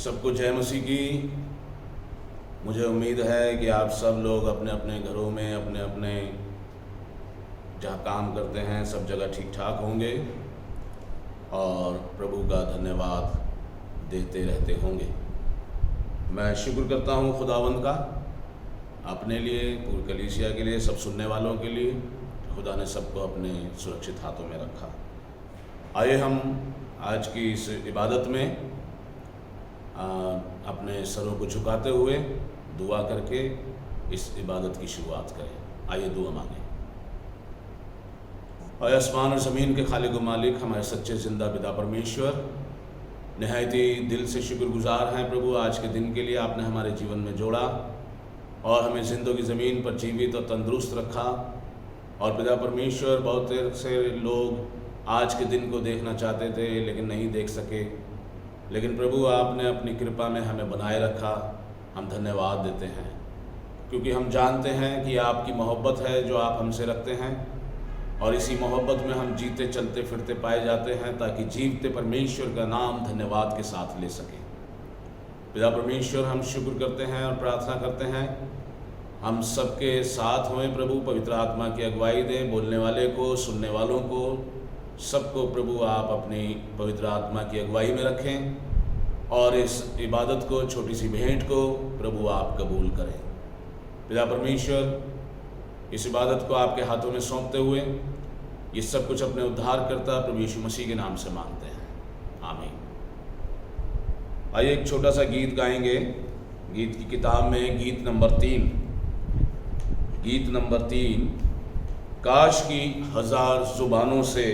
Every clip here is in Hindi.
सबको जय मसीह की। मुझे उम्मीद है कि आप सब लोग अपने अपने घरों में अपने अपने जहाँ काम करते हैं सब जगह ठीक ठाक होंगे और प्रभु का धन्यवाद देते रहते होंगे। मैं शुक्र करता हूँ खुदावंद का अपने लिए, पूरी कलीसिया के लिए, सब सुनने वालों के लिए। खुदा ने सबको अपने सुरक्षित हाथों में रखा। आइए हम आज की इस इबादत में अपने सरों को झुकाते हुए दुआ करके इस इबादत की शुरुआत करें। आइए दुआ मांगें। और आसमान और ज़मीन के खालिक व मालिक, हमारे सच्चे ज़िंदा पिता परमेश्वर, निहायत ही दिल से शुक्रगुजार हैं प्रभु, आज के दिन के लिए आपने हमारे जीवन में जोड़ा और हमें ज़िंदगी ज़मीन पर जीवित और तंदुरुस्त रखा। और पिता परमेश्वर, बहुत से लोग आज के दिन को देखना चाहते थे लेकिन नहीं देख सके, लेकिन प्रभु आपने अपनी कृपा में हमें बनाए रखा। हम धन्यवाद देते हैं क्योंकि हम जानते हैं कि आपकी मोहब्बत है जो आप हमसे रखते हैं और इसी मोहब्बत में हम जीते चलते फिरते पाए जाते हैं ताकि जीवते परमेश्वर का नाम धन्यवाद के साथ ले सकें। पिता परमेश्वर, हम शुक्र करते हैं और प्रार्थना करते हैं हम सबके साथ हों प्रभु, पवित्र आत्मा की अगुवाई दें, बोलने वाले को, सुनने वालों को, सबको प्रभु आप अपनी पवित्र आत्मा की अगुवाई में रखें और इस इबादत को, छोटी सी भेंट को प्रभु आप कबूल करें। पिता परमेश्वर, इस इबादत को आपके हाथों में सौंपते हुए ये सब कुछ अपने उद्धारकर्ता प्रभु यीशु मसीह के नाम से मांगते हैं, आमीन। आइए एक छोटा सा गीत गाएंगे। गीत की किताब में गीत नंबर 3, काश की 1000 ज़ुबानों से,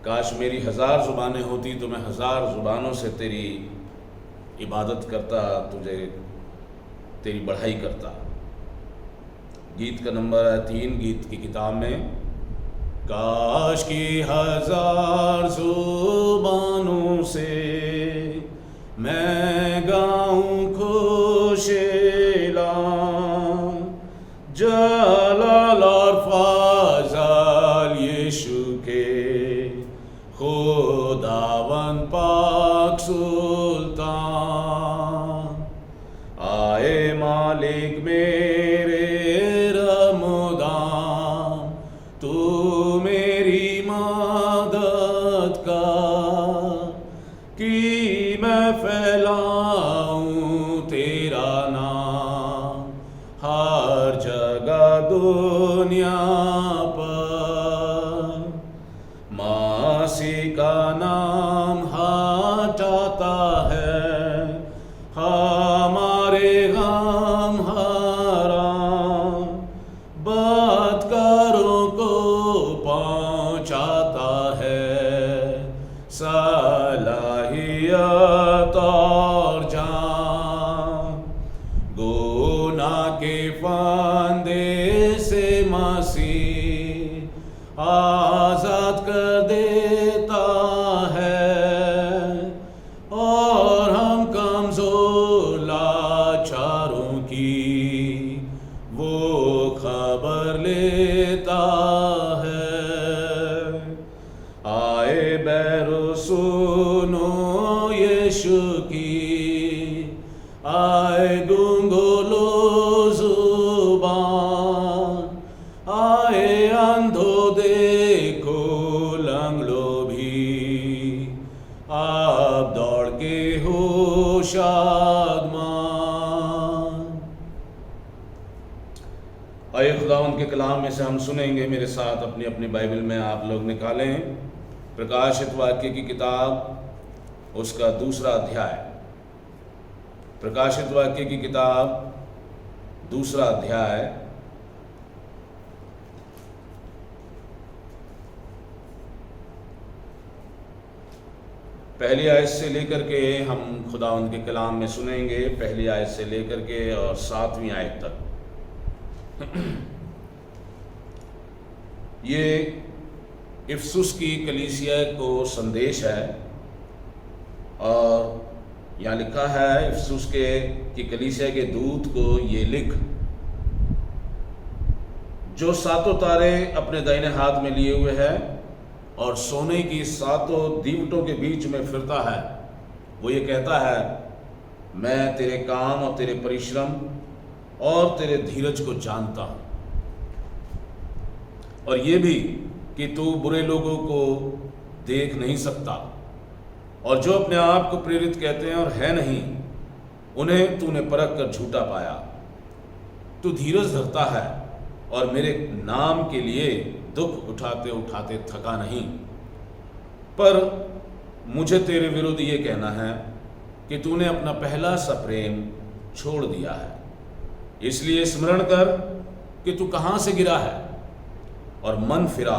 काश मेरी 1000 ज़ुबानें होती तो मैं 1000 ज़ुबानों से तेरी इबादत करता, तुझे तेरी बढ़ाई करता। गीत का नंबर है 3 गीत की किताब में। काश की 1000 ज़ुबानों से मैं गाऊं खुशेला, जलाल और फाज़ल यीशु के, खुदावन पाक सुल्तान। आए मालिक मेरे रमदान, तू मेरी मदद कर कि मैं फैलाऊं तेरा नाम हर जगह दुनिया पर। मसीह का नाम हटाता है हमारे गम हराम, बदकारों को पहुँचाता है सलाहियत और जान। गुनाह के फंदे से मसीह आज़ाद कर देता है और हम कमज़ोर लाचारों की वो खबर लेता है। आए बैरो सुनो यीशु की, आए गूंगो लो ज़ुबान, आए अंधो देखो लंगड़ो भी, आप दौड़ के हो शादमान। आइए खुदावंद के कलाम में से हम सुनेंगे। मेरे साथ अपनी अपनी बाइबल में आप लोग निकालें प्रकाशित वाक्य की किताब, उसका 2 अध्याय। प्रकाशित वाक्य की किताब 2 अध्याय, पहली आयत से लेकर के हम खुदावंद के कलाम में सुनेंगे, पहली आयत से लेकर के और 7वीं आयत तक। ये इफसुस की कलीसिया को संदेश है और यहाँ लिखा है इफसुस की कलीसिया के दूत को ये लिख, जो 7 तारे अपने दाहिने हाथ में लिए हुए है और सोने की 7 दीवटों के बीच में फिरता है, वो ये कहता है, मैं तेरे काम और तेरे परिश्रम और तेरे धीरज को जानता हूँ, और ये भी कि तू बुरे लोगों को देख नहीं सकता, और जो अपने आप को प्रेरित कहते हैं और है नहीं, उन्हें तूने परख कर झूठा पाया। तू धीरज धरता है और मेरे नाम के लिए दुख उठाते उठाते थका नहीं। पर मुझे तेरे विरुद्ध ये कहना है कि तूने अपना पहला सा प्रेम छोड़ दिया है। इसलिए स्मरण कर कि तू कहाँ से गिरा है, और मन फिरा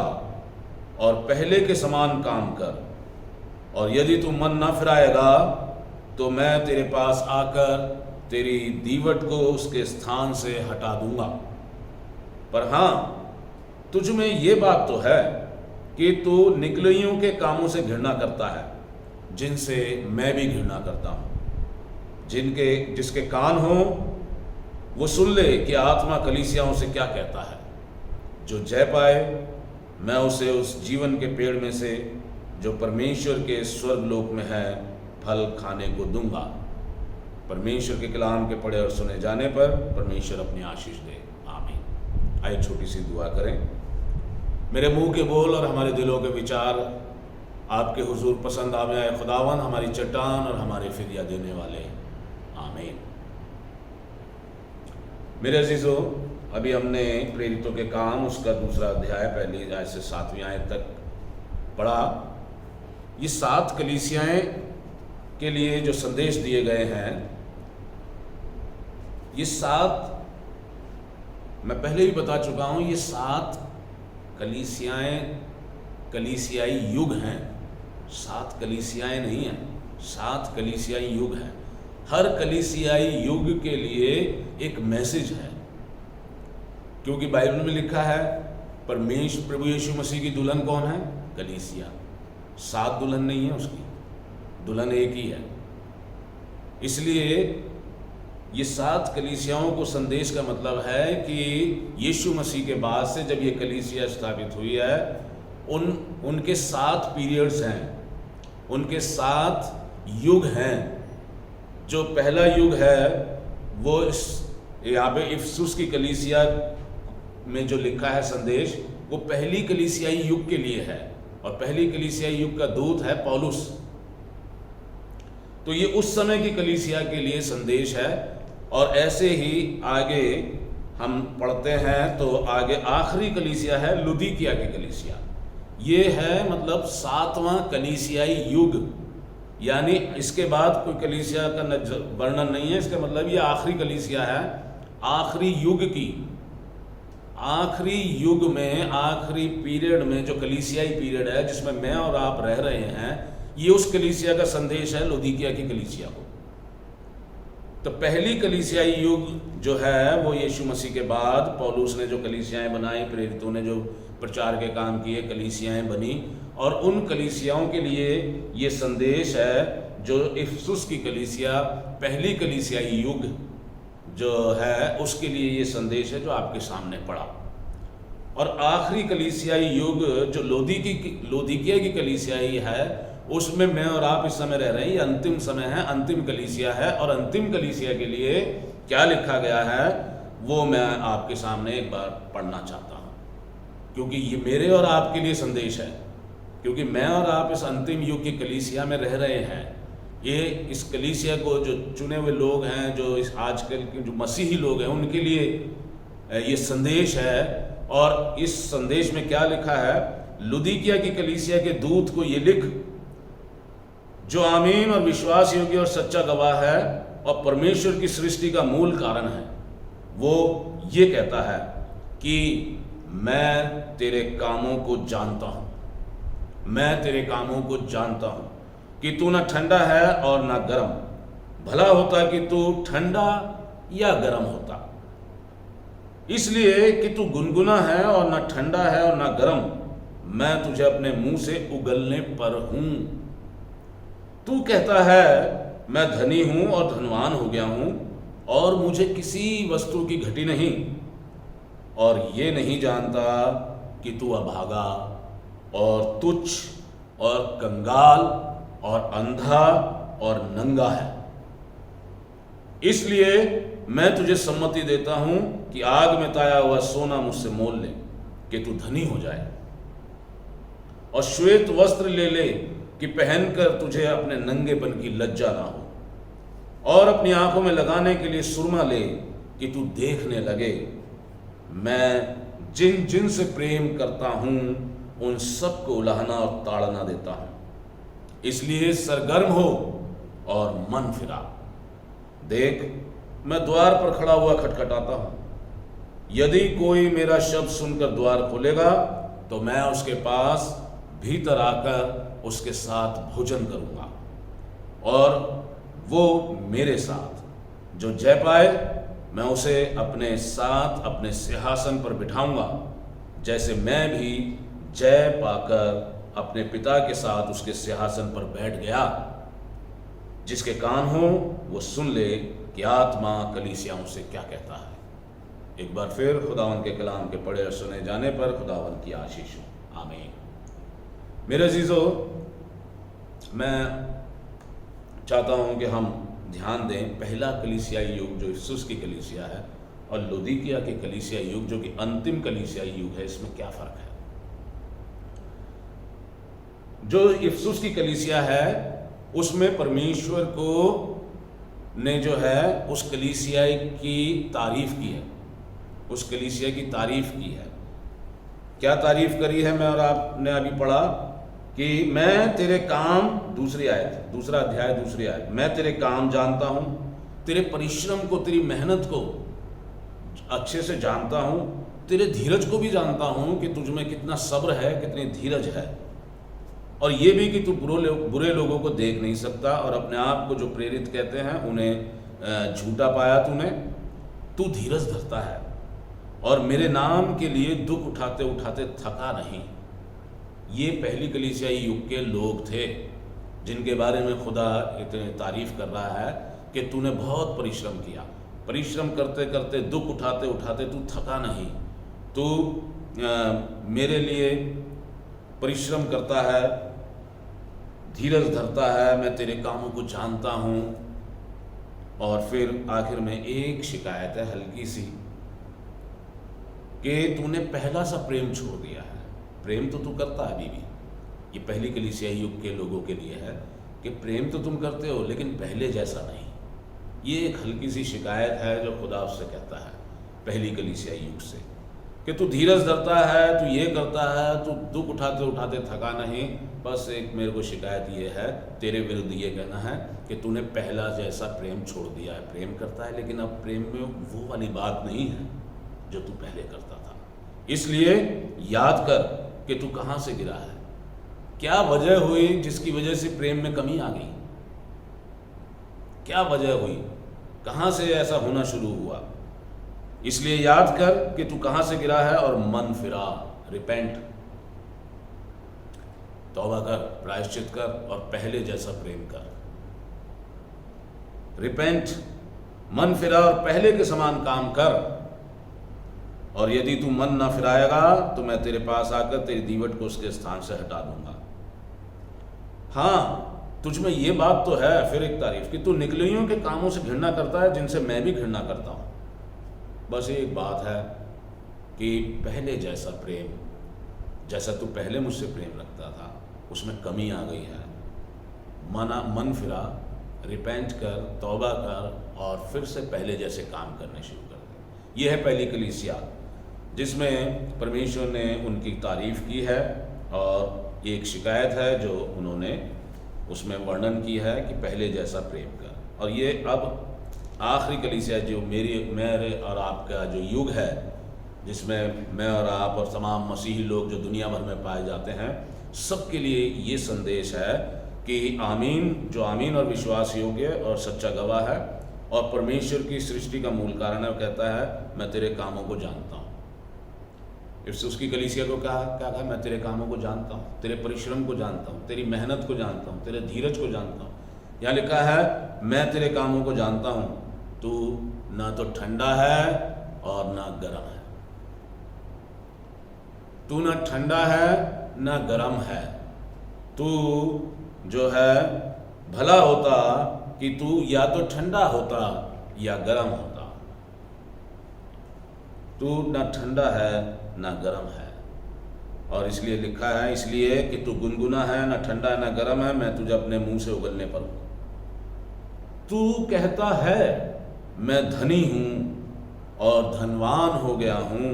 और पहले के समान काम कर। और यदि तू मन ना फिराएगा तो मैं तेरे पास आकर तेरी दीवट को उसके स्थान से हटा दूंगा। पर हाँ, तुझ में ये बात तो है कि तू निकलियों के कामों से घृणा करता है, जिनसे मैं भी घृणा करता हूँ। जिसके कान हो वो सुन ले कि आत्मा कलीसियाओं से क्या कहता है। जो जय पाए, मैं उसे उस जीवन के पेड़ में से जो परमेश्वर के स्वर्गलोक में है फल खाने को दूंगा। परमेश्वर के कलाम के पढ़े और सुने जाने पर परमेश्वर अपनी आशीष दे। आमीन। आइए छोटी सी दुआ करें। मेरे मुंह के बोल और हमारे दिलों के विचार आपके हुजूर पसंद आवे आए खुदावन, हमारी चट्टान और हमारे फिदिया देने वाले। आमीन। मेरे अजीजों, अभी हमने प्रेरितों के काम उसका दूसरा अध्याय पहली आयत से 7वीं आयत तक पढ़ा। ये 7 कलीसियाएं के लिए जो संदेश दिए गए हैं, ये 7 मैं पहले ही बता चुका हूं, ये 7 कलीसियाएं कलीसियाई युग हैं। 7 कलीसियाएं नहीं हैं, 7 कलीसियाई युग हैं। हर कलीसियाई युग के लिए एक मैसेज है, क्योंकि बाइबल में लिखा है परमेश्वर प्रभु यीशु मसीह की दुल्हन कौन है? कलीसिया। 7 दुल्हन नहीं है, उसकी दुल्हन एक ही है। इसलिए ये 7 कलीसियाओं को संदेश का मतलब है कि यीशु मसीह के बाद से जब ये कलीसिया स्थापित हुई है, उनके 7 पीरियड्स हैं, उनके 7 युग हैं। जो पहला युग है वो यहाँ पे इफिसुस की कलीसिया में जो लिखा है संदेश, वो पहली कलीसियाई युग के लिए है, और पहली कलीसियाई युग का दूत है पौलुस। तो ये उस समय की कलीसिया के लिए संदेश है। और ऐसे ही आगे हम पढ़ते हैं तो आगे आखिरी कलीसिया है लुदीकिया की कलीसिया। ये है मतलब 7वां कलीसियाई युग, यानी इसके बाद कोई कलीसिया का वर्णन नहीं है। इसका मतलब ये आखिरी कलीसिया है, आखिरी युग की, आखिरी युग में, आखिरी पीरियड में जो कलीसियाई पीरियड है जिसमें मैं और आप रह रहे हैं, ये उस कलीसिया का संदेश है लुदीकिया की कलीसिया को। तो पहली कलीसियाई युग जो है वो यीशु मसीह के बाद पौलुस ने जो कलीसियाएं बनाई, प्रेरितों ने जो प्रचार के काम किए, कलीसियाएं बनी, और उन कलीसियाओं के लिए ये संदेश है जो इफिसुस की कलीसिया, पहली कलीसियाई युग जो है उसके लिए ये संदेश है जो आपके सामने पड़ा। और आखिरी कलीसियाई युग जो लौदीकिया की कलीसियाई है, उसमें मैं और आप इस समय रह रहे हैं। ये अंतिम समय है, अंतिम कलीसिया है, और अंतिम कलीसिया के लिए क्या लिखा गया है वो मैं आपके सामने एक बार पढ़ना चाहता हूँ, क्योंकि ये मेरे और आपके लिए संदेश है, क्योंकि मैं और आप इस अंतिम युग की कलीसिया में रह रहे हैं। ये इस कलीसिया को जो चुने हुए लोग हैं, जो इस आजकल के जो मसीही लोग हैं, उनके लिए ये संदेश है। और इस संदेश में क्या लिखा है? लुदीकिया की कलीसिया के दूत को ये लिख, जो आमीन और विश्वास योग्य और सच्चा गवाह है और परमेश्वर की सृष्टि का मूल कारण है, वो ये कहता है कि मैं तेरे कामों को जानता हूं, मैं तेरे कामों को जानता हूं कि तू ना ठंडा है और ना गर्म। भला होता कि तू ठंडा या गर्म होता। इसलिए कि तू गुनगुना है और ना ठंडा है और ना गर्म, मैं तुझे अपने मुंह से उगलने पर हूं। तू कहता है मैं धनी हूं और धनवान हो गया हूं, और मुझे किसी वस्तु की घटी नहीं, और ये नहीं जानता कि तू अभागा और तुच्छ और कंगाल और अंधा और नंगा है। इसलिए मैं तुझे सम्मति देता हूं कि आग में ताया हुआ सोना मुझसे मोल ले कि तू धनी हो जाए, और श्वेत वस्त्र ले ले कि पहनकर तुझे अपने नंगेपन की लज्जा ना हो, और अपनी आंखों में लगाने के लिए सुरमा ले कि तू देखने लगे। मैं जिन जिन से प्रेम करता हूं उन सबको उलाहना और ताड़ना देता हूं। इसलिए सरगर्म हो और मन फिरा। देख, मैं द्वार पर खड़ा हुआ खटखटाता हूं। यदि कोई मेरा शब्द सुनकर द्वार खोलेगा तो मैं उसके पास भीतर आकर उसके साथ भोजन करूंगा और वो मेरे साथ। जो जय पाए मैं उसे अपने साथ अपने सिंहासन पर बिठाऊंगा, जैसे मैं भी जय पाकर अपने पिता के साथ उसके सिंहासन पर बैठ गया। जिसके कान हो वो सुन ले कि आत्मा कलीसियाओं से क्या कहता है। एक बार फिर खुदावन के कलाम के पढ़े और सुने जाने पर खुदावन की आशीष हो। आमीन। मेरे अजीजों, मैं चाहता हूं कि हम ध्यान दें, पहला कलीसियाई युग जो इफिसुस की कलीसिया है और लौदीकिया के कलीसियाई युग जो कि अंतिम कलीसियाई युग है, इसमें क्या फर्क है। जो इफिसुस की कलीसिया है उसमें परमेश्वर को ने जो है उस कलीसिया की तारीफ की है, उस कलीसिया की तारीफ की है। क्या तारीफ करी है? मैं और आपने अभी पढ़ा कि मैं तेरे काम, दूसरा अध्याय दूसरी आयत, मैं तेरे काम जानता हूं, तेरे परिश्रम को, तेरी मेहनत को अच्छे से जानता हूं, तेरे धीरज को भी जानता हूं कि तुझ में कितना सब्र है, कितनी धीरज है, और ये भी कि तू बुरे लोगों को देख नहीं सकता और अपने आप को जो प्रेरित कहते हैं उन्हें झूठा पाया तूने। तू धीरज धरता है और मेरे नाम के लिए दुख उठाते उठाते थका नहीं। ये पहली कलीसियाई युग के लोग थे जिनके बारे में खुदा इतनी तारीफ कर रहा है कि तूने बहुत परिश्रम किया, परिश्रम करते करते दुख उठाते उठाते तू थका नहीं, तू मेरे लिए परिश्रम करता है, धीरज धरता है, मैं तेरे कामों को जानता हूँ। और फिर आखिर में एक शिकायत है हल्की सी कि तूने पहला सा प्रेम छोड़ दिया है। प्रेम तो तू करता है अभी भी, ये पहली कलीसियाई युग के लोगों के लिए है कि प्रेम तो तुम करते हो लेकिन पहले जैसा नहीं। ये एक हल्की सी शिकायत है जो खुदा उससे कहता है पहली कलीसियाई युग से कि तू धीरज धरता है, तू ये करता है, तू दुख उठाते उठाते थका नहीं। बस एक मेरे को शिकायत ये है, तेरे विरुद्ध ये कहना है कि तूने पहला जैसा प्रेम छोड़ दिया है। प्रेम करता है लेकिन अब प्रेम में वो वाली बात नहीं है जो तू पहले करता था। इसलिए याद कर कि तू कहाँ से गिरा है, क्या वजह हुई जिसकी वजह से प्रेम में कमी आ गई, क्या वजह हुई, कहाँ से ऐसा होना शुरू हुआ। इसलिए याद कर कि तू कहाँ से गिरा है और मन फिरा, रिपेंट, तौबा कर, प्रायश्चित कर और पहले जैसा प्रेम कर। रिपेंट, मन फिरा और पहले के समान काम कर। और यदि तू मन ना फिराएगा तो मैं तेरे पास आकर तेरी दीवट को उसके स्थान से हटा दूंगा। हाँ, तुझ में ये बात तो है फिर एक तारीफ कि तू निकलियों के कामों से घृणा करता है जिनसे मैं भी घृणा करता हूँ। बस एक बात है कि पहले जैसा प्रेम, जैसा तू पहले मुझसे प्रेम रखता था, उसमें कमी आ गई है। मन फिरा, रिपेंट कर, तौबा कर और फिर से पहले जैसे काम करने शुरू कर दे। यह है पहली कलीसिया जिसमें परमेश्वर ने उनकी तारीफ की है और एक शिकायत है जो उन्होंने उसमें वर्णन की है कि पहले जैसा प्रेम कर। और ये अब आखिरी कलीसिया जो मेरे और आपका जो युग है, जिसमें मैं और आप और तमाम मसीही लोग जो दुनिया भर में पाए जाते हैं, सबके लिए ये संदेश है कि आमीन, जो आमीन और विश्वास योग्य और सच्चा गवाह है और परमेश्वर की सृष्टि का मूल कारण है, वो कहता है मैं तेरे कामों को जानता हूँ। इससे उसकी कलीसिया को क्या कहा? मैं तेरे कामों को जानता हूँ, तेरे परिश्रम को जानता हूँ, तेरी मेहनत को जानता हूँ, तेरे धीरज को जानता हूँ। यहाँ लिखा है मैं तेरे कामों को जानता हूँ, तू ना तो ठंडा है और ना गर्म है, तू ना ठंडा है ना गर्म है, तू जो है भला होता कि तू या तो ठंडा होता या गर्म होता। तू ना ठंडा है ना गर्म है, और इसलिए लिखा है, इसलिए कि तू गुनगुना है, ना ठंडा है ना गर्म है, मैं तुझे अपने मुंह से उगलने पर हूं। तू कहता है मैं धनी हूं और धनवान हो गया हूं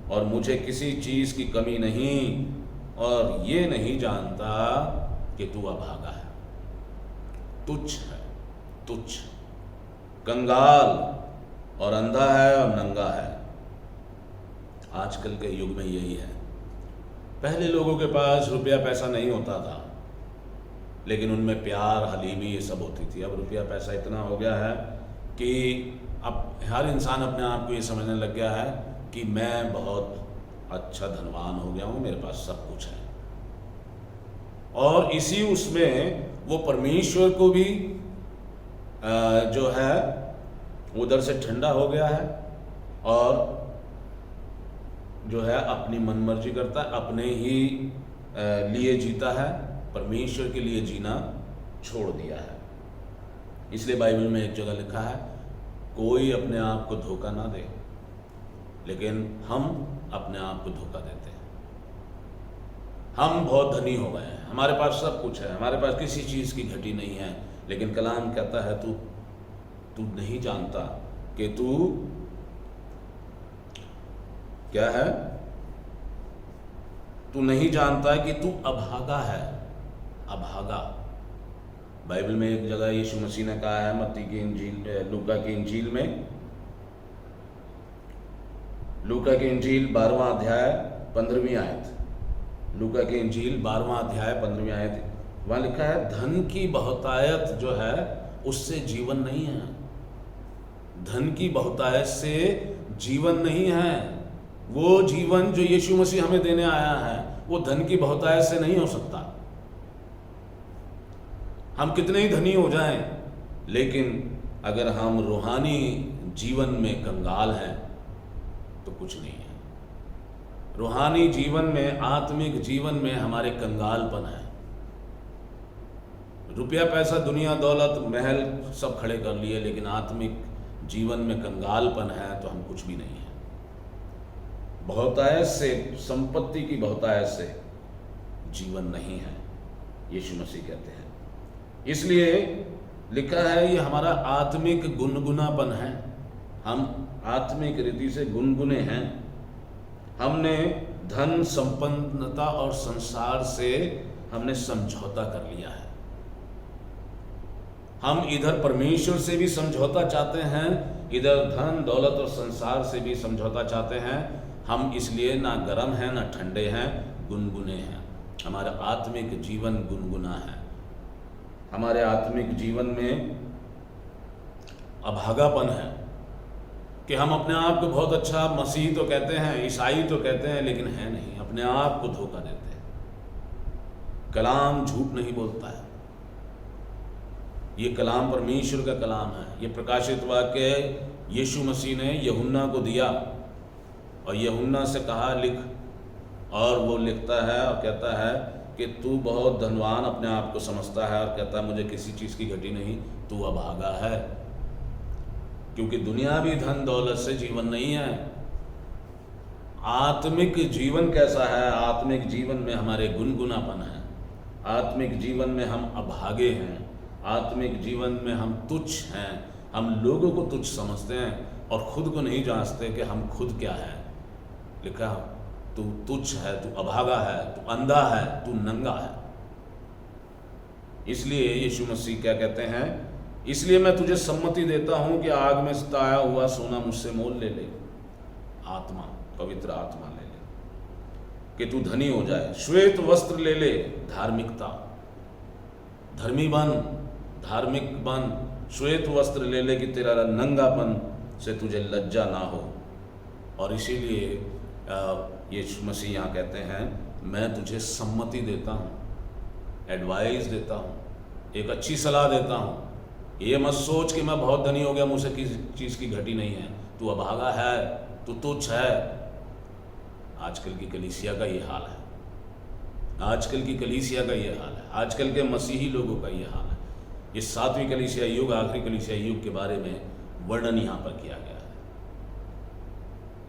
और मुझे किसी चीज की कमी नहीं, और ये नहीं जानता कि तू अभागा है, तुच्छ है, तुच्छ, कंगाल और अंधा है और नंगा है। आजकल के युग में यही है। पहले लोगों के पास रुपया पैसा नहीं होता था, लेकिन उनमें प्यार, हलीमी, ये सब होती थी। अब रुपया पैसा इतना हो गया है कि अब हर इंसान अपने आप को ये समझने लग गया है कि मैं बहुत अच्छा धनवान हो गया हूँ, मेरे पास सब कुछ है। और इसी उसमें वो परमेश्वर को भी जो है उधर से ठंडा हो गया है और जो है अपनी मनमर्जी करता है, अपने ही लिए जीता है, परमेश्वर के लिए जीना छोड़ दिया है। इसलिए बाइबल में एक जगह लिखा है, कोई अपने आप को धोखा ना दे, लेकिन हम अपने आप को धोखा देते हैं। हम बहुत धनी हो गए हैं, हमारे पास सब कुछ है, हमारे पास किसी चीज़ की घटी नहीं है, लेकिन कलाम कहता है तू नहीं जानता कि तू क्या है, तू नहीं जानता कि तू अभागा है, अभागा। बाइबल में एक जगह यीशु मसीह ने कहा है, मत्ती की इंजील, लूका की इंजील में, लूका की इंजील 12वां अध्याय 15वीं आयत, लूका की इंजील 12वां अध्याय 15वीं आयत, वहाँ लिखा है, धन की बहुतायत जो है उससे जीवन नहीं है। धन की बहुतायत से जीवन नहीं है। वो जीवन जो यीशु मसीह हमें देने आया है वो धन की बहुतायत से नहीं हो सकता। हम कितने ही धनी हो जाएं, लेकिन अगर हम रूहानी जीवन में कंगाल हैं तो कुछ नहीं है। रूहानी जीवन में, आत्मिक जीवन में हमारे कंगालपन है। रुपया पैसा, दुनिया, दौलत, महल सब खड़े कर लिए, लेकिन आत्मिक जीवन में कंगालपन है तो हम कुछ भी नहीं है। बहुतायत से, संपत्ति की बहुतायत से जीवन नहीं है, यीशु मसीह कहते हैं। इसलिए लिखा है ये हमारा आत्मिक गुनगुनापन है। हम आत्मिक रीति से गुनगुने हैं। हमने धन, संपन्नता और संसार से हमने समझौता कर लिया है। हम इधर परमेश्वर से भी समझौता चाहते हैं, इधर धन, दौलत और संसार से भी समझौता चाहते हैं। हम इसलिए ना गर्म हैं ना ठंडे हैं, गुनगुने हैं। हमारा आत्मिक जीवन गुनगुना है। हमारे आत्मिक जीवन में अभागापन है कि हम अपने आप को बहुत अच्छा मसीह तो कहते हैं, ईसाई तो कहते हैं, लेकिन है नहीं, अपने आप को धोखा देते हैं। कलाम झूठ नहीं बोलता है। ये कलाम परमेश्वर का कलाम है। ये प्रकाशित वाक्य यीशु मसीह ने यूहन्ना को दिया और यूहन्ना से कहा लिख, और वो लिखता है और कहता है कि तू बहुत धनवान अपने आप को समझता है और कहता है मुझे किसी चीज़ की घटी नहीं, तू अभागा है। क्योंकि दुनियावी धन दौलत से जीवन नहीं है। आत्मिक जीवन कैसा है? आत्मिक जीवन में हमारे गुनगुनापन है। आत्मिक जीवन में हम अभागे हैं। आत्मिक जीवन में हम तुच्छ हैं। हम लोगों को तुच्छ समझते हैं और खुद को नहीं जांचते कि हम खुद क्या है। लिखा तू तुच्छ है, तू अभागा है, तू अंधा है, तू नंगा है। इसलिए यीशु मसीह क्या कहते हैं? इसलिए मैं तुझे सम्मति देता हूं कि आग में सताया हुआ सोना मुझसे मोल ले ले, आत्मा, पवित्र आत्मा ले ले, कि तू धनी हो जाए। श्वेत वस्त्र ले ले, धार्मिकता, धर्मी बन, धार्मिक बन। श्वेत वस्त्र ले ले कि तेरा नंगापन से तुझे लज्जा ना हो। और इसीलिए यीशु मसीह यहाँ कहते हैं मैं तुझे सम्मति देता हूँ, एडवाइस देता हूँ, एक अच्छी सलाह देता हूँ। ये मत सोच कि मैं बहुत धनी हो गया, मुझसे किसी चीज़ की घटी नहीं है। तू अभागा है, तू तुच्छ है। आजकल की कलीसिया का ये हाल है। आजकल की कलीसिया का ये हाल है। आजकल के मसीही लोगों का ये हाल है। ये 7वीं कलीसिया युग, आखिरी कलीसिया युग के बारे में वर्णन यहाँ पर किया गया है।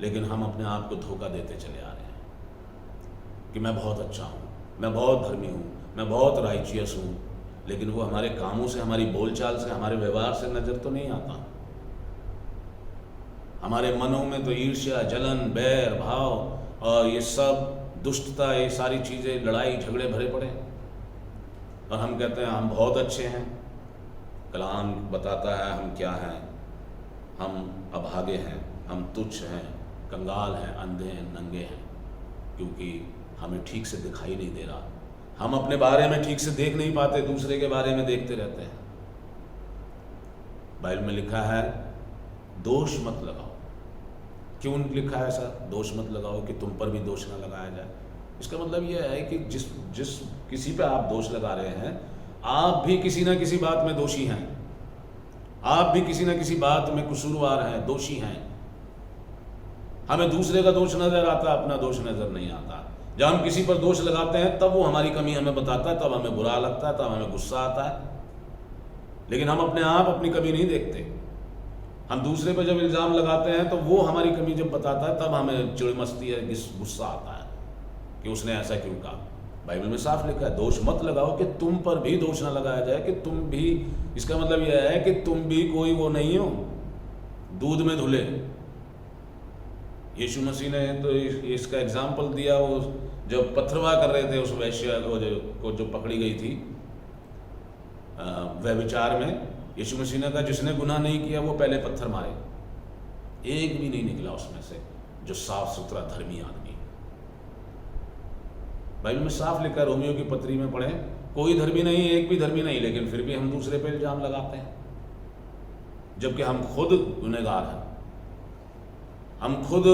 लेकिन हम अपने आप को धोखा देते चले आ रहे हैं कि मैं बहुत अच्छा हूँ, मैं बहुत धर्मी हूँ, मैं बहुत राइचियस हूँ, लेकिन वो हमारे कामों से, हमारी बोलचाल से, हमारे व्यवहार से नज़र तो नहीं आता। हमारे मनों में तो ईर्ष्या, जलन, बैर भाव और ये सब दुष्टता, ये सारी चीज़ें, लड़ाई झगड़े भरे पड़े, और हम कहते हैं हम बहुत अच्छे हैं। कलाम बताता है हम क्या हैं, हम अभागे हैं, हम तुच्छ हैं, कंगाल हैं, अंधे हैं, नंगे हैं, क्योंकि हमें ठीक से दिखाई नहीं दे रहा। हम अपने बारे में ठीक से देख नहीं पाते, दूसरे के बारे में देखते रहते हैं। बाइबल में लिखा है दोष मत लगाओ। क्यों लिखा है ऐसा, दोष मत लगाओ, कि तुम पर भी दोष ना लगाया जाए? इसका मतलब यह है कि जिस किसी पे आप दोष लगा रहे हैं, आप भी किसी ना किसी बात में दोषी हैं, आप भी किसी ना किसी बात में कसूरवार हैं, दोषी हैं। हमें दूसरे का दोष नजर आता, अपना दोष नजर नहीं आता। जब हम किसी पर दोष लगाते हैं तब वो हमारी कमी हमें बताता है, तब हमें बुरा लगता है, तब हमें गुस्सा आता है। लेकिन हम अपने आप अपनी कमी नहीं देखते। हम दूसरे पर जब इल्ज़ाम लगाते हैं तो वो हमारी कमी जब बताता है तब हमें चिड़ मचती है, गुस्सा आता है कि उसने ऐसा क्यों कहा। बाइबल में साफ लिखा है दोष मत लगाओ, कि तुम पर भी दोष ना लगाया जाए, कि तुम भी, इसका मतलब यह है कि तुम भी कोई वो नहीं हो दूध में धुले। यीशु मसीह ने तो इसका एग्जाम्पल दिया, वो जब पथरवाह कर रहे थे उस वैश्य को जो पकड़ी गई थी व्यभिचार में, यीशु मसीह ने कहा जिसने गुनाह नहीं किया वो पहले पत्थर मारे। एक भी नहीं निकला उसमें से जो साफ सुथरा धर्मी आदमी। बाइबल में साफ लिखा, रोमियो की पत्री में पढ़े, कोई धर्मी नहीं, एक भी धर्मी नहीं, लेकिन फिर भी हम दूसरे पे इल्जाम लगाते हैं, जबकि हम खुद गुनहगार हैं। हम खुद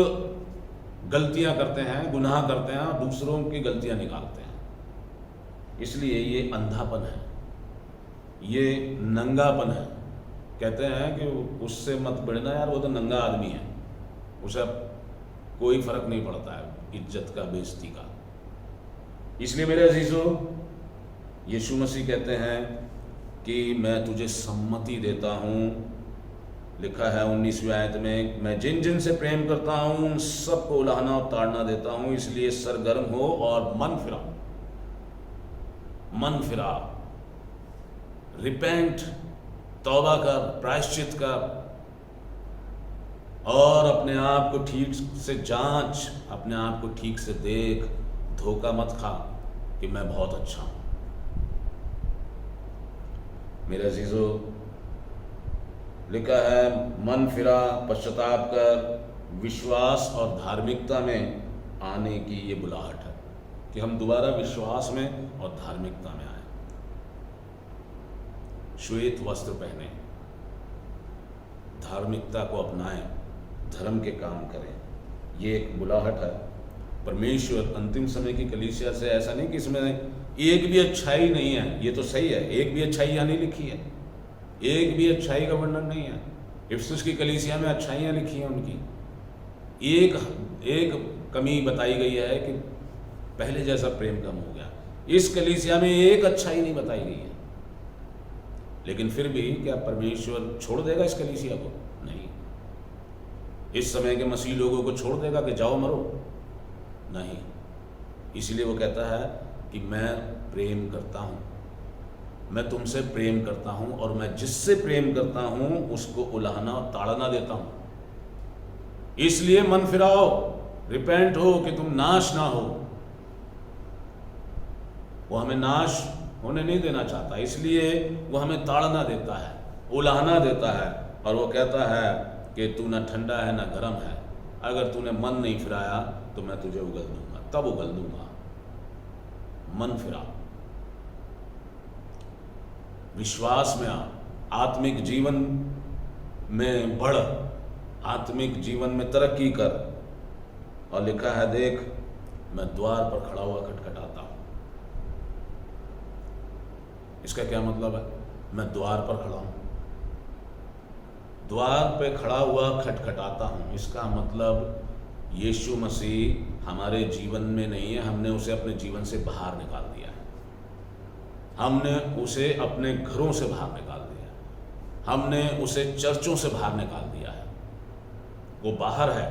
गलतियां करते हैं, गुनाह करते हैं, और दूसरों की गलतियां निकालते हैं। इसलिए ये अंधापन है, ये नंगापन है। कहते हैं कि उससे मत बढ़ना यार, वो तो नंगा आदमी है, उसे कोई फर्क नहीं पड़ता है इज्जत का, बेइज्जती का। इसलिए मेरे अजीजों, यीशु मसीह कहते हैं कि मैं तुझे सम्मति देता हूँ। लिखा है 19वीं आयत में, मैं जिन जिन से प्रेम करता हूँ उन सबको उलाहना और ताड़ना देता हूँ। इसलिए सरगर्म हो और मन फिरा, रिपेंट, तौबा कर, प्रायश्चित कर, और अपने आप को ठीक से जांच, अपने आप को ठीक से देख। धोखा मत खा कि मैं बहुत अच्छा हूं। मेरे अजीजों, लिखा है मन फिरा, पश्चाताप कर, विश्वास और धार्मिकता में आने की ये बुलाहट है कि हम दोबारा विश्वास में और धार्मिकता में आए। श्वेत वस्त्र पहने, धार्मिकता को अपनाएं, धर्म के काम करें, ये एक बुलाहट है। परमेश्वर अंतिम समय की कलीसिया से ऐसा नहीं कि इसमें एक भी अच्छाई नहीं है, ये तो सही है, एक भी अच्छाई यहाँ नहीं लिखी है, एक भी अच्छाई का वर्णन नहीं है। इफिसुस की कलीसिया में अच्छाइयाँ लिखी हैं उनकी, एक कमी बताई गई है कि पहले जैसा प्रेम कम हो गया। इस कलीसिया में एक अच्छाई नहीं बताई गई है। लेकिन फिर भी क्या परमेश्वर छोड़ देगा इस कलीसिया को? नहीं। इस समय के मसीह लोगों को छोड़ देगा कि जाओ मरो? नहीं। इसलिए वो कहता है कि मैं प्रेम करता हूँ, मैं तुमसे प्रेम करता हूँ, और मैं जिससे प्रेम करता हूँ उसको उलाहना और ताड़ना देता हूँ। इसलिए मन फिराओ, रिपेंट हो कि तुम नाश ना हो। वो हमें नाश होने नहीं देना चाहता, इसलिए वो हमें ताड़ना देता है, उलाहना देता है, और वो कहता है कि तू ना ठंडा है ना गर्म है, अगर तूने मन नहीं फिराया तो मैं तुझे उगल दूंगा, तब उगल दूंगा। मन फिरा, विश्वास में आ, आत्मिक जीवन में बढ़, आत्मिक जीवन में तरक्की कर। और लिखा है देख, मैं द्वार पर खड़ा हुआ खटखटाता हूं। इसका क्या मतलब है? मैं द्वार पर खड़ा हूं, द्वार पे खड़ा हुआ खटखटाता हूं। इसका मतलब यीशु मसीह हमारे जीवन में नहीं है, हमने उसे अपने जीवन से बाहर निकाल दिया है। हमने उसे अपने घरों से बाहर निकाल दिया, हमने उसे चर्चों से बाहर निकाल दिया है। वो बाहर है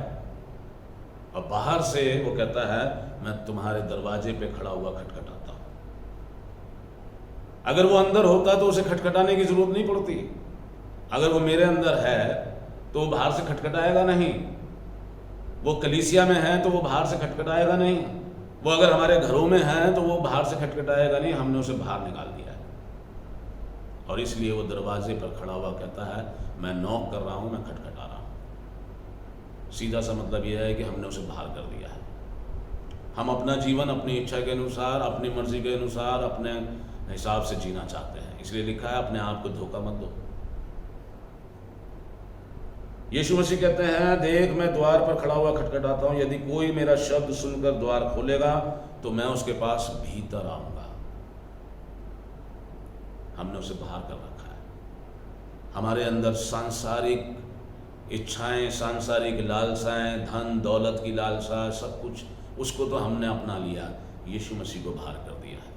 और बाहर से वो कहता है मैं तुम्हारे दरवाजे पे खड़ा हुआ खटखटाता हूँ। अगर वो अंदर होता तो उसे खटखटाने की जरूरत नहीं पड़ती। अगर वो मेरे अंदर है तो वो बाहर से खटखटाएगा नहीं। वो कलीसिया में है तो वो बाहर से खटखटाएगा नहीं। वो अगर हमारे घरों में है तो वो बाहर से खटखटाएगा नहीं। हमने उसे बाहर निकाल दिया है और इसलिए वो दरवाजे पर खड़ा हुआ कहता है मैं नॉक कर रहा हूँ, मैं खटखटा रहा हूँ। सीधा सा मतलब यह है कि हमने उसे बाहर कर दिया है। हम अपना जीवन अपनी इच्छा के अनुसार, अपनी मर्जी के अनुसार, अपने हिसाब से जीना चाहते हैं। इसलिए लिखा है अपने आप को धोखा मत दो। यीशु मसीह कहते हैं देख मैं द्वार पर खड़ा हुआ खटखटाता हूं, यदि कोई मेरा शब्द सुनकर द्वार खोलेगा तो मैं उसके पास भीतर आऊंगा। हमने उसे बाहर कर रखा है। हमारे अंदर सांसारिक इच्छाएं, सांसारिक लालसाएं, धन दौलत की लालसा, सब कुछ उसको तो हमने अपना लिया। यीशु मसीह को बाहर कर दिया है।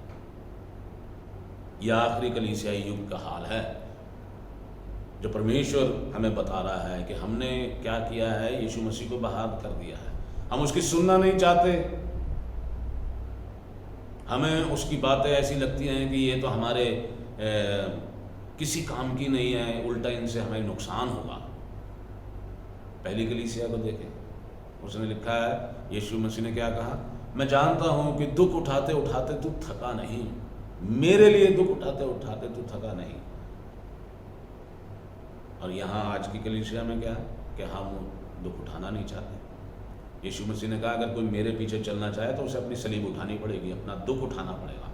यह आखिरी कलीसियाई युग का हाल है जो परमेश्वर हमें बता रहा है कि हमने क्या किया है, यीशु मसीह को बाहर कर दिया है। हम उसकी सुनना नहीं चाहते। हमें उसकी बातें ऐसी लगती हैं कि ये तो हमारे किसी काम की नहीं है, उल्टा इनसे हमें नुकसान होगा। पहली कलीसिया को देखें, उसने लिखा है, यीशु मसीह ने क्या कहा, मैं जानता हूं कि दुख उठाते उठाते तू थका नहीं, मेरे लिए दुख उठाते उठाते तू थका नहीं। और यहाँ आज की कलीसिया में क्या है कि हम दुख उठाना नहीं चाहते। यीशु मसीह ने कहा अगर कोई मेरे पीछे चलना चाहे तो उसे अपनी सलीब उठानी पड़ेगी, अपना दुख उठाना पड़ेगा।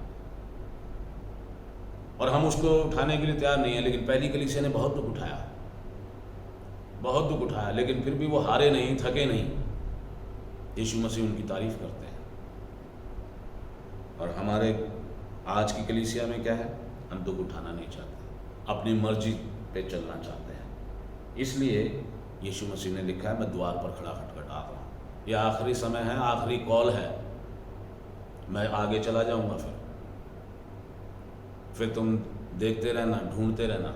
और हम उसको उठाने के लिए तैयार नहीं है। लेकिन पहली कलीसिया ने बहुत दुख उठाया, बहुत दुख उठाया, लेकिन फिर भी वो हारे नहीं, थके नहीं। यीशु मसीह उनकी तारीफ करते हैं। और हमारे आज की कलीसिया में क्या है, हम दुख उठाना नहीं चाहते, अपनी मर्जी पे चलना चाहते हैं। इसलिए यीशु मसीह ने लिखा है मैं द्वार पर खड़ा खटखटा रहा हूँ। यह आखिरी समय है, आखिरी कॉल है। मैं आगे चला जाऊंगा, फिर तुम देखते रहना, ढूंढते रहना।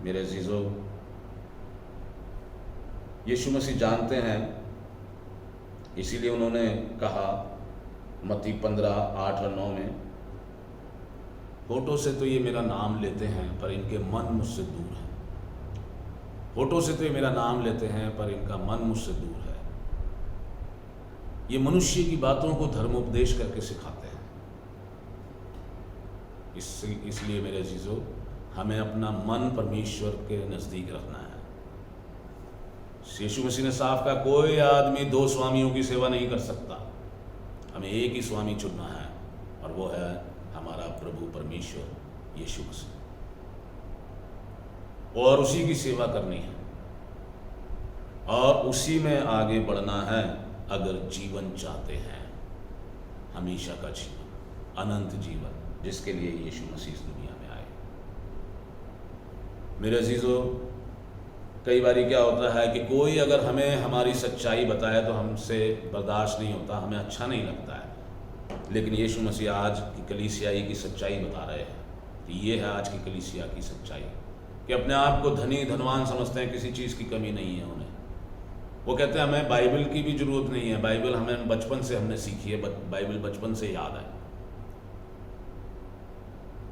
मेरे अजीजों, यीशु मसीह जानते हैं, इसीलिए उन्होंने कहा मत्ती 15:8-9 में, होठों से तो ये मेरा नाम लेते हैं पर इनके मन मुझसे दूर है। होठों से तो ये मेरा नाम लेते हैं पर इनका मन मुझसे दूर है। ये मनुष्य की बातों को धर्मोपदेश करके सिखाते हैं। इसलिए मेरे अजीजों, हमें अपना मन परमेश्वर के नज़दीक रखना है। यीशु मसीह ने साफ कहा कोई आदमी 2 स्वामियों की सेवा नहीं कर सकता। हमें एक ही स्वामी चुनना है और वो है हमारा प्रभु परमेश्वर यीशु मसीह, और उसी की सेवा करनी है और उसी में आगे बढ़ना है अगर जीवन चाहते हैं, हमेशा का जीवन, अनंत जीवन, जिसके लिए यीशु मसीह इस दुनिया में आए। मेरे अजीजों, कई बार क्या होता है कि कोई अगर हमें हमारी सच्चाई बताए तो हमसे बर्दाश्त नहीं होता, हमें अच्छा नहीं लगता है। लेकिन यीशु मसीह आज की कलीसियाई की सच्चाई बता रहे हैं कि ये है आज की कलीसिया की सच्चाई, कि अपने आप को धनी धनवान समझते हैं, किसी चीज़ की कमी नहीं है उन्हें। वो कहते हैं हमें बाइबल की भी ज़रूरत नहीं है, बाइबल हमें बचपन से हमने सीखी है, बाइबल बचपन से याद है।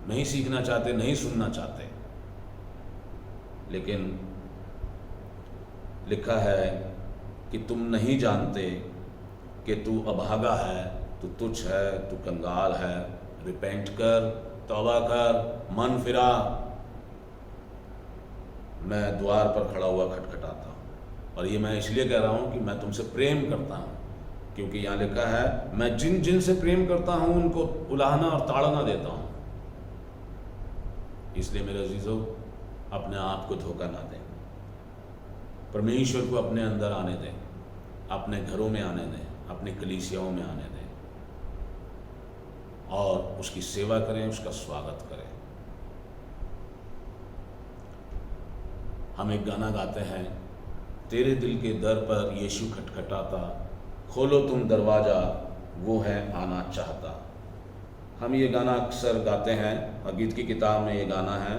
नहीं सीखना चाहते, नहीं सुनना चाहते। लेकिन लिखा है कि तुम नहीं जानते कि तू अभागा है, तू तुच्छ है, तू कंगाल है, रिपेंट कर, तौबा कर, मन फिरा, मैं द्वार पर खड़ा हुआ खटखटाता हूँ। और ये मैं इसलिए कह रहा हूँ कि मैं तुमसे प्रेम करता हूँ, क्योंकि यहाँ लिखा है मैं जिन जिन से प्रेम करता हूँ उनको उलाहना और ताड़ना देता हूँ। इसलिए मेरे अजीजों, अपने आप को धोखा ना दें, परमेश्वर को अपने अंदर आने दें, अपने घरों में आने दें, अपनी कलीसियाओं में आने दें और उसकी सेवा करें, उसका स्वागत करें। हम एक गाना गाते हैं, तेरे दिल के दर पर यीशु खटखटाता, खोलो तुम दरवाज़ा, वो है आना चाहता। हम ये गाना अक्सर गाते हैं और गीत की किताब में ये गाना है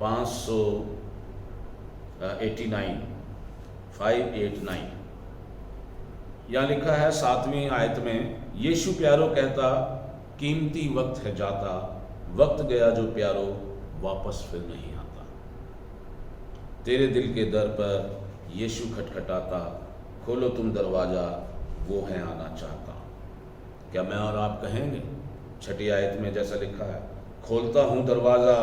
589। यहाँ लिखा है 7वीं आयत में, यीशु प्यारो कहता कीमती वक्त है जाता, वक्त गया जो प्यारो वापस फिर नहीं आता। तेरे दिल के दर पर यीशु खटखटाता, खोलो तुम दरवाज़ा, वो है आना चाहता। क्या मैं और आप कहेंगे? 6ठी आयत में जैसा लिखा है, खोलता हूँ दरवाज़ा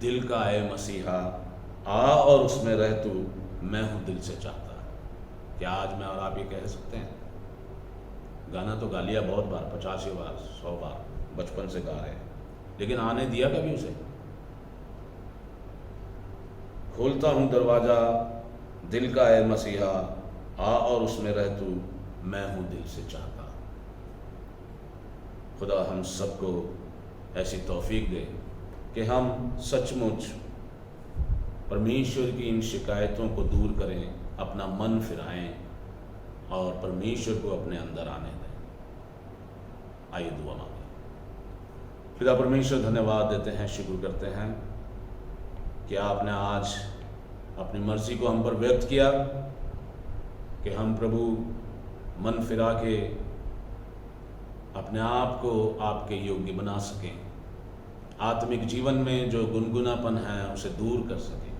दिल का ए मसीहा, आ और उसमें रह तू, मैं हूँ दिल से चाहता। क्या आज मैं और आप ये कह सकते हैं? गाना तो गा लिया बहुत बार, 50 बार 100 बार, बचपन से गा रहे हैं, लेकिन आने दिया कभी उसे? खोलता हूँ दरवाज़ा दिल का ए मसीहा, आ और उसमें रह तू, मैं हूँ दिल से चाहता। खुदा हम सबको ऐसी तौफीक दे कि हम सचमुच परमेश्वर की इन शिकायतों को दूर करें, अपना मन फिराएं और परमेश्वर को अपने अंदर आने दें। आइए दुआ मांगें। पिता परमेश्वर, धन्यवाद देते हैं, शुक्र करते हैं कि आपने आज अपनी मर्जी को हम पर व्यक्त किया कि हम प्रभु मन फिरा के अपने आप को आपके योग्य बना सकें, आत्मिक जीवन में जो गुनगुनापन है उसे दूर कर सकें,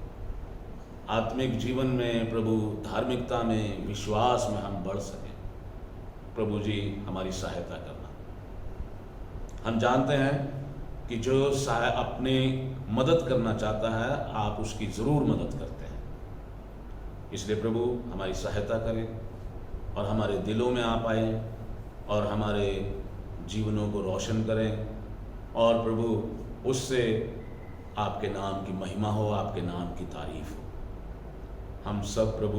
आत्मिक जीवन में प्रभु धार्मिकता में, विश्वास में हम बढ़ सकें। प्रभु जी हमारी सहायता करना। हम जानते हैं कि जो अपने मदद करना चाहता है आप उसकी ज़रूर मदद करते हैं, इसलिए प्रभु हमारी सहायता करें और हमारे दिलों में आप आए और हमारे जीवनों को रोशन करें और प्रभु उससे आपके नाम की महिमा हो, आपके नाम की तारीफ हो। हम सब प्रभु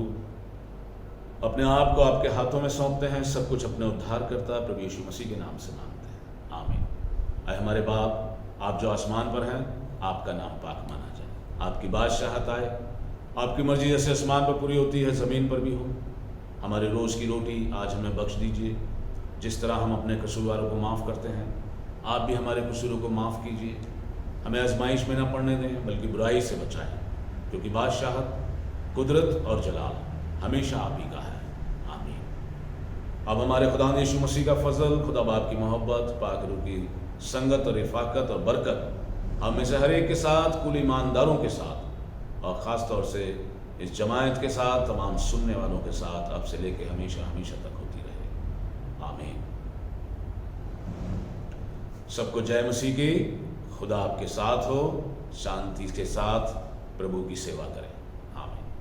अपने आप को आपके हाथों में सौंपते हैं, सब कुछ अपने उद्धार करता प्रभु यीशु मसीह के नाम से मांगते हैं, आमीन। आए हमारे बाप, आप जो आसमान पर हैं, आपका नाम पाक माना जाए, आपकी बादशाहत आए, आपकी मर्जी जैसे आसमान पर पूरी होती है ज़मीन पर भी हो। हमारे रोज़ की रोटी आज हमें बख्श दीजिए, जिस तरह हम अपने कसूरवारों को माफ़ करते हैं, आप भी हमारे कसूरों को माफ़ कीजिए। हमें आजमाइश में न पड़ने दें, बल्कि बुराई से बचाएं, क्योंकि बादशाहत, कुदरत और जलाल हमेशा आप ही का है, आमीन। अब हमारे खुदा यीशु मसीह का फजल, खुदा बाप की मोहब्बत, पाक रूह की संगत और रिफाकत और बरकत हम में से हर एक के साथ, कुल ईमानदारों के साथ और ख़ास तौर से इस जमायत के साथ, तमाम सुनने वालों के साथ अब से लेकर हमेशा हमेशा तक होती रहे, आमीन। सबको जय मसीह की। खुदा आपके साथ हो, शांति के साथ प्रभु की सेवा करें, आमीन।